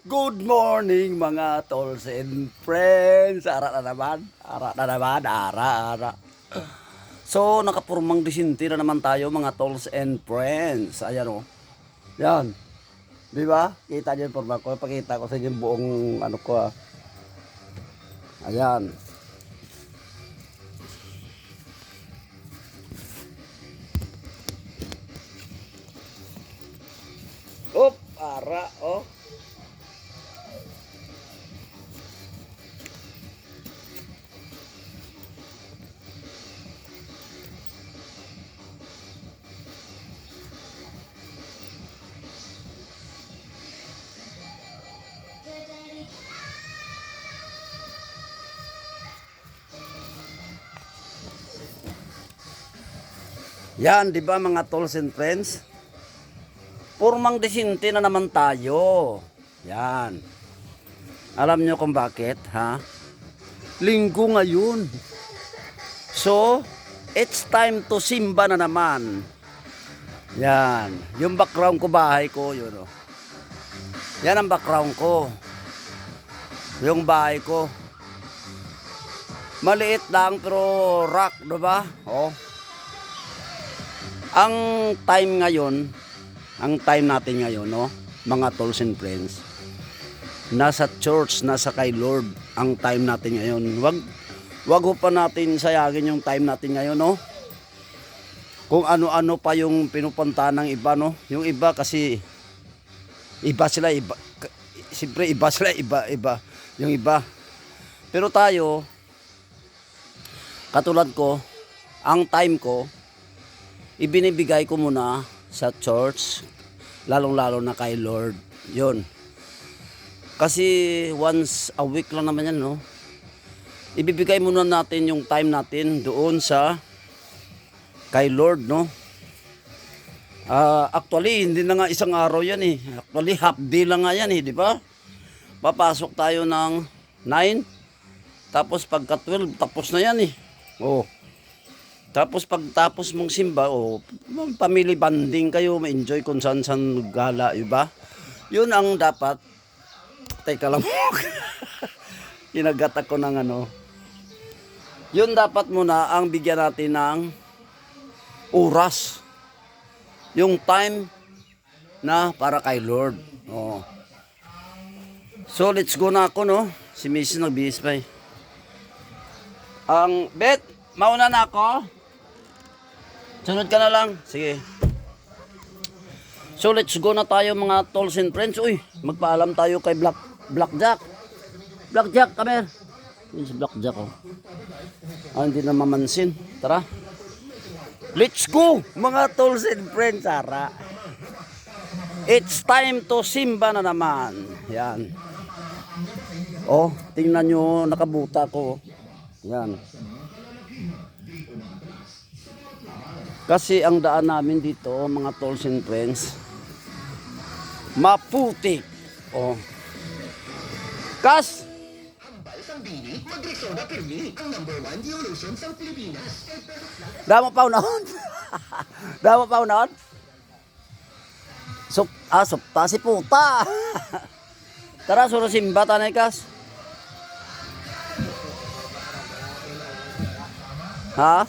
Good morning mga tolls and friends. Ara na naman. Ara. So, nakapurmang disinti na naman tayo mga tolls and friends. Ayan o. Yan. Di ba? Kita niyo yung purma ko. Pakita ko sa inyo yung buong ano ko. Ayan. Op, ara oh. Yan, di ba mga tolls and friends? Purmang disinti na naman tayo. Yan. Alam nyo kung bakit, ha? Linggo ngayon. So, it's time to simba na naman. Yan. Yung background ko, bahay ko, yun o. Yan ang background ko. Yung bahay ko. Maliit lang pero rock, diba? Oh. Ang time natin ngayon, no, mga tolls and friends, nasa church, nasa kay Lord ang time natin ngayon. Wag ho pa natin sayagin yung time natin ngayon, no. Kung ano-ano pa yung pinupunta ng iba, no. Yung iba kasi siyempre iba yung iba. Pero tayo, katulad ko, ang time ko ibinibigay ko muna sa church, lalong-lalo na kay Lord. Yun. Kasi once a week lang naman yan, no? Ibibigay muna natin yung time natin doon sa kay Lord, no? Actually, hindi na nga isang araw yan eh. Actually, half day lang nga yan eh, di ba? Papasok tayo ng 9, tapos pagka 12, tapos na yan eh. Oh. Tapos pagtapos mong simba, family banding kayo, ma-enjoy kung saan gala, iba. Yun ang dapat. Teka lang. Kinagat ako ng ano. Yun dapat muna ang bigyan natin ng oras. Yung time na para kay Lord. Oh. So let's go na ako, no. Si Mrs. nagbihis pa eh. Bet, mauna na ako. Sunod ka na lang. Sige. So let's go na tayo mga tolls and friends. Uy, magpaalam tayo kay Blackjack. Blackjack, come here. Yun si Blackjack, oh. Hindi na mamansin. Tara. Let's go mga tolls and friends. Tara. It's time to simba na naman. Yan. Oh, tingnan nyo, nakabuta ko. Yan. Kasi ang daan namin dito, mga tolls and friends, maputik. Oh. Kas! Damo pa unahon? Damo pa unahon? Supta si puta. Tara, suro simba tanay kas. Ha?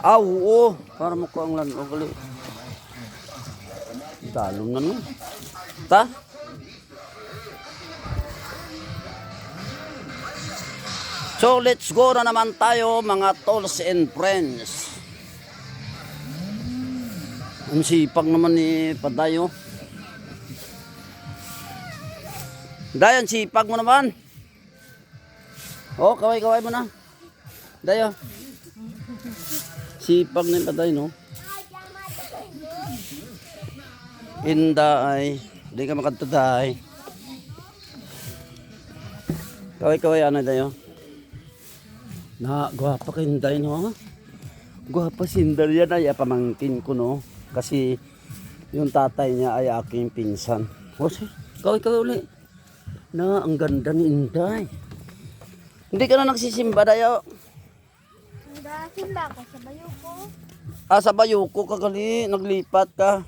Oo, para mo ko ang lanog ulit. Dalong na no. Ta? So let's go na naman tayo mga tolls and friends. Ang sipag naman ni Padayo. Dayan, sipag mo naman. Oh, kaway-kaway mo na. Dayo. Sipag na yung patay, no? Inday. Hindi ka makataday. Kaway-kaway, ano dayo? Gwapa ka Inday, no? Gwapa si Inday yan ay pamangkin ko, no? Kasi yung tatay niya ay aking pinsan. O, kaway-kaway ulit. Ang ganda ni Inday. Hindi ka na nagsisimba, dayo. Simba ko sa Bayuko. Sa Bayuko ka gali, naglipat ka.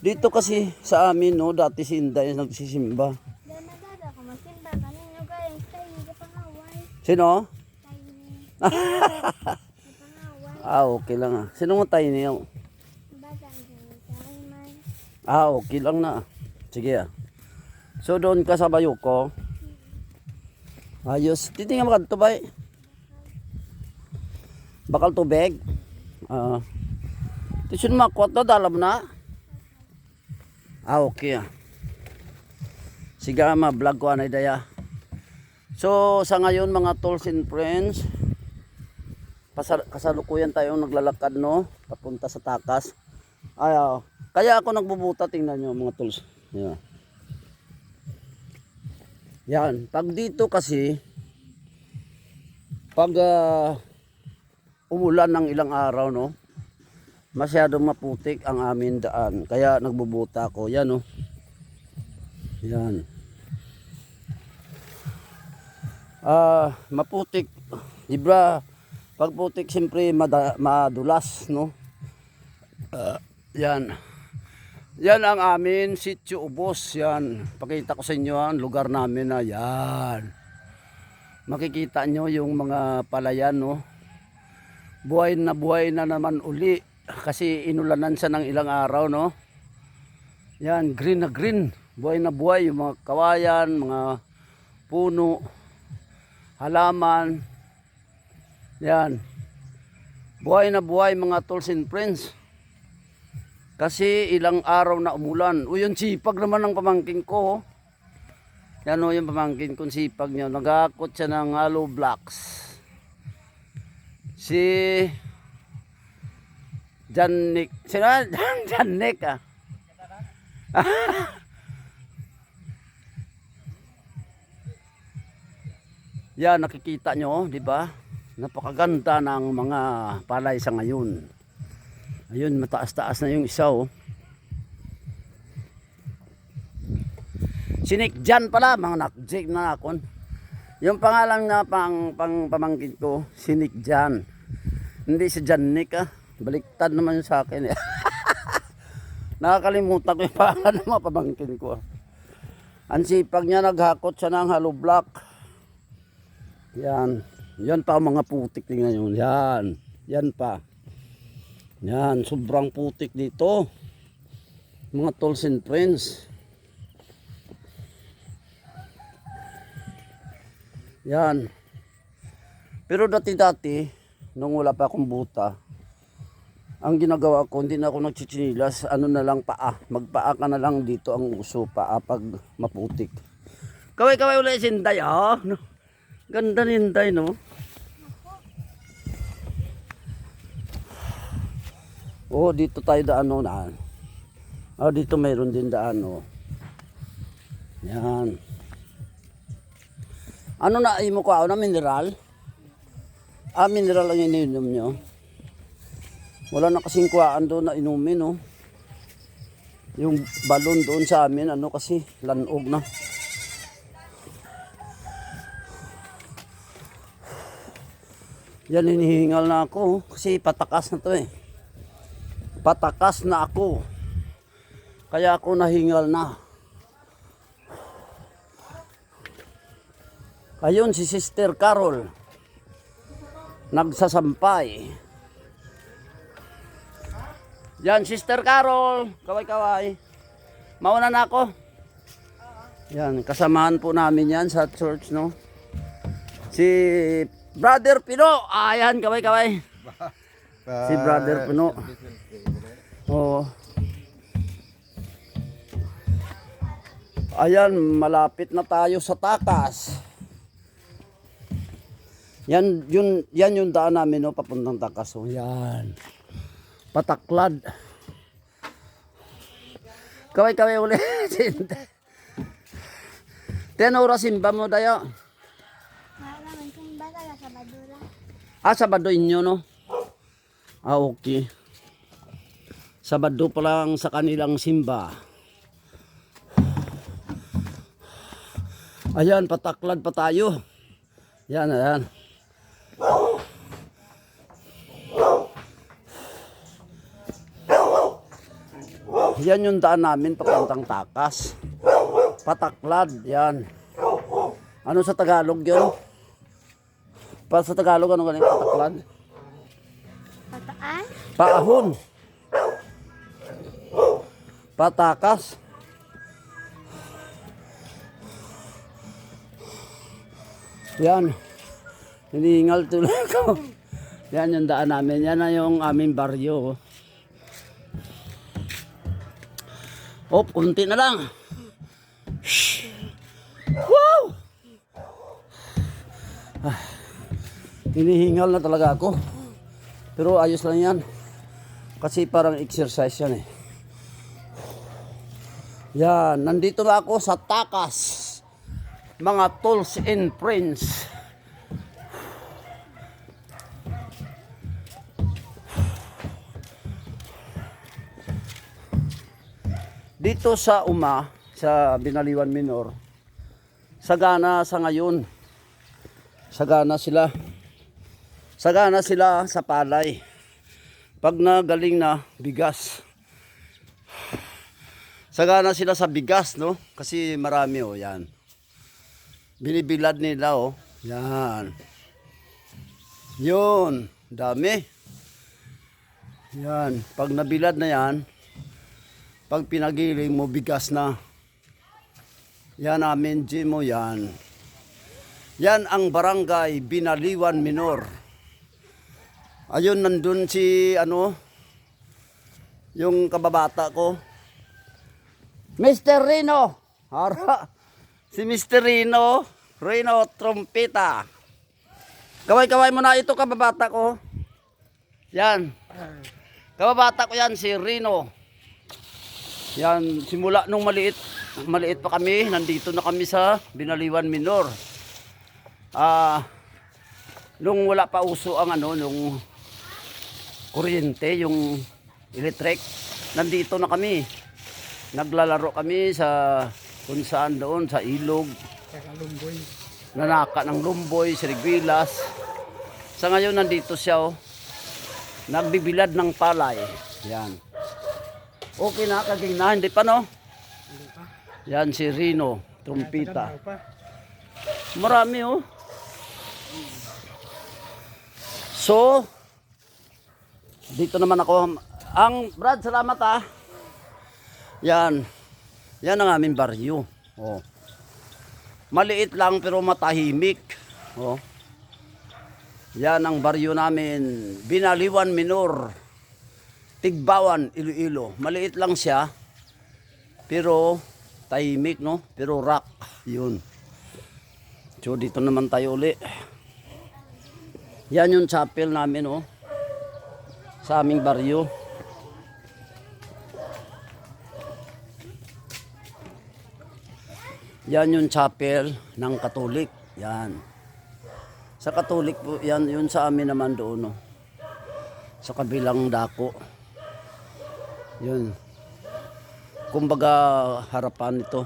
Dito kasi sa amin, no, dati si Inday nagsisimba. Dahil magdada ako magsimba. Kanino guys? Tayo, hindi pangaway. Sino? Tayo, hindi pangaway. Okay lang ah. Sino mo tayo niyo? Bata ang tayo man. Okay lang na. Sige ah. So doon ka sa Bayuko. Ayos. Titingnan mo ka ito ba? Bakal tubig. Tisun makwat na, dala mo na. Okay ah. Sige ma-vlog ko anay daya. So sa ngayon mga tolls and friends, kasalukuyan tayong naglalakad no, papunta sa Takas. Kaya ako nagbubuta, tingnan nyo mga tolls. Yeah. Yan, pag dito kasi, pag umulan ng ilang araw no, masyadong maputik ang amin daan. Kaya nagbubuta ako. Yan no. Yan. Maputik. Dibra, pag putik siyempre madulas no. Yan. Yan ang amin Sitio Ubos. Yan. Pakita ko sa inyo ang lugar namin na yan. Makikita nyo yung mga palayan no. Buhay na naman uli. Kasi inulanan siya ng ilang araw no. Yan, green na green. Buhay na buhay yung mga kawayan, mga puno, halaman. Yan. Buhay na buhay mga tolls and friends. Kasi ilang araw na umulan. O yung sipag naman ng pamangkin ko. Yan o yung pamangkin ko, sipag niya. Nagakot siya ng hollow blocks. Si Janik. Sino? Janik ah. Yan, nakikita nyo, di ba? Napakaganda ng mga palay sa ngayon. Ayun, mataas-taas na yung isa oh. Sinik Jan pala, mga nakjig na akon. Yung pangalan na pamangkin ko, Sinik Jan. Hindi si Janik ah. Baliktad naman sa akin eh. Nakakalimutan ko yung pangalan ng mga pamangkin ko. Ang sipag niya, naghakot siya ng hollow block. Yan. Yan pa mga putik, tingnan nyo. Yan. Yan pa. Yan, sobrang putik dito. Mga tolls and friends. Yan. Pero dati-dati, nung wala pa akong buta, ang ginagawa ko, hindi na ako nagchichinilas, ano na lang paa. Magpaa ka na lang dito ang uso, paa pag maputik. Kaway-kaway ulit si Inday, oh. Ganda ni Inday, no? Oh, dito tayo daan no na. Oh, dito mayroon din daan no. Yan. Ano na imo ko na mineral? Mineral ang iniinom nyo. Wala na kasing kuhaan doon na inumin no. Yung balon doon sa amin ano kasi lanog na. Yan, hinihingal na ako kasi patakas na to eh. Patakas na ako. Kaya ako nahingal na. Ayun si Sister Carol. Nagsasampay. Yan, Sister Carol. Kaway-kaway. Mauna na ako. Yan, kasamahan po namin yan sa church, no? Si Brother Pino. Ayan, kaway-kaway. Si Brother Pino. Oh. Ayan, malapit na tayo sa Takas. Yan yung daan namin no, papuntang Takas. Oh, yan. Pataklad. Kaway-kaway ulit. Ten oras simba mo dayo. Maraming simba talaga sa Badura. Sabado inyo no. Okay. Sabado pa lang sa kanilang simba. Ayan, pataklad pa tayo. Yan, ayan. Yan yung daan namin papuntang Takas. Pataklad, yan. Ano sa Tagalog yun? Sa Tagalog, ano ganyan? Pataklad? Pataan? Paahon. Patakas. Yan. Hinihingal tuloy ko. Yan yung daan namin. Yan na yung aming baryo. Oh, kunti na lang. Shhh. Wow! Ah, hinihingal na talaga ako. Pero ayos lang yan. Kasi parang exercise yan eh. Yan, nandito na ako sa Takas. Mga tools and friends. Dito sa sa Binaliwan Minor, sagana sa ngayon. Sagana sila. Sagana sila sa palay. Pag nagaling na bigas. Sagana sila sa bigas, no? Kasi marami, oh, yan. Binibilad nila, oh. Yan. Yun. Dami. Yan. Pag nabilad na yan, pag pinagiling mo, bigas na. Yan namin, Jimo, yan. Yan ang barangay Binaliwan Minor. Ayun, nandun si, yung kababata ko. Mr. Rino. Hara. Si Mr. Rino. Rino Trompeta. Kaway-kaway mo na ito, kababata ko. Yan. Kababata ko yan, si Rino. Yan, simula nung maliit pa kami, nandito na kami sa Binaliwan Minor. Nung wala pa uso ang nung kuryente, yung electric, nandito na kami. Naglalaro kami sa kung saan doon, sa ilog. Nanaka ng Lumboy, Sirigwilas. Sa ngayon nandito siya, oh. Nagbibilad ng palay. Yan. Okay na, kaging na, hindi pa, no? Yan si Rino Trompeta. Marami, oh. So, dito naman ako. Brad, salamat, ah. Yan. Yan ang aming baryo. Oh. Maliit lang pero matahimik. Oh. Yan ang baryo namin. Binaliwan Minor. Tigbawan, Iloilo. Maliit lang siya. Pero tahimik, no? Pero rock. Yun. So dito naman tayo uli. Yan yung chapel namin, oh. Sa aming baryo. Yan yung chapel ng Katolik. Yan. Sa Katolik po, yan, yun sa amin naman doon, oh. Sa kabilang dako. Yun. Kumbaga harapan ito.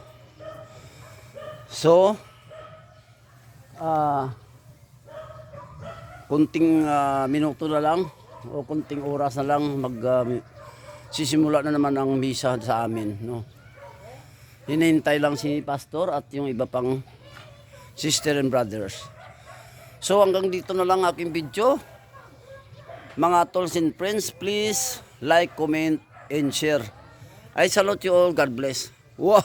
So, kunting minuto na lang o kunting oras na lang sisimula na naman ang misa sa amin, no. Hinihintay lang si pastor at yung iba pang sister and brothers. So hanggang dito na lang aking video. Mga tolls and friends, please like, comment, and share. I salute you all. God bless. Wow!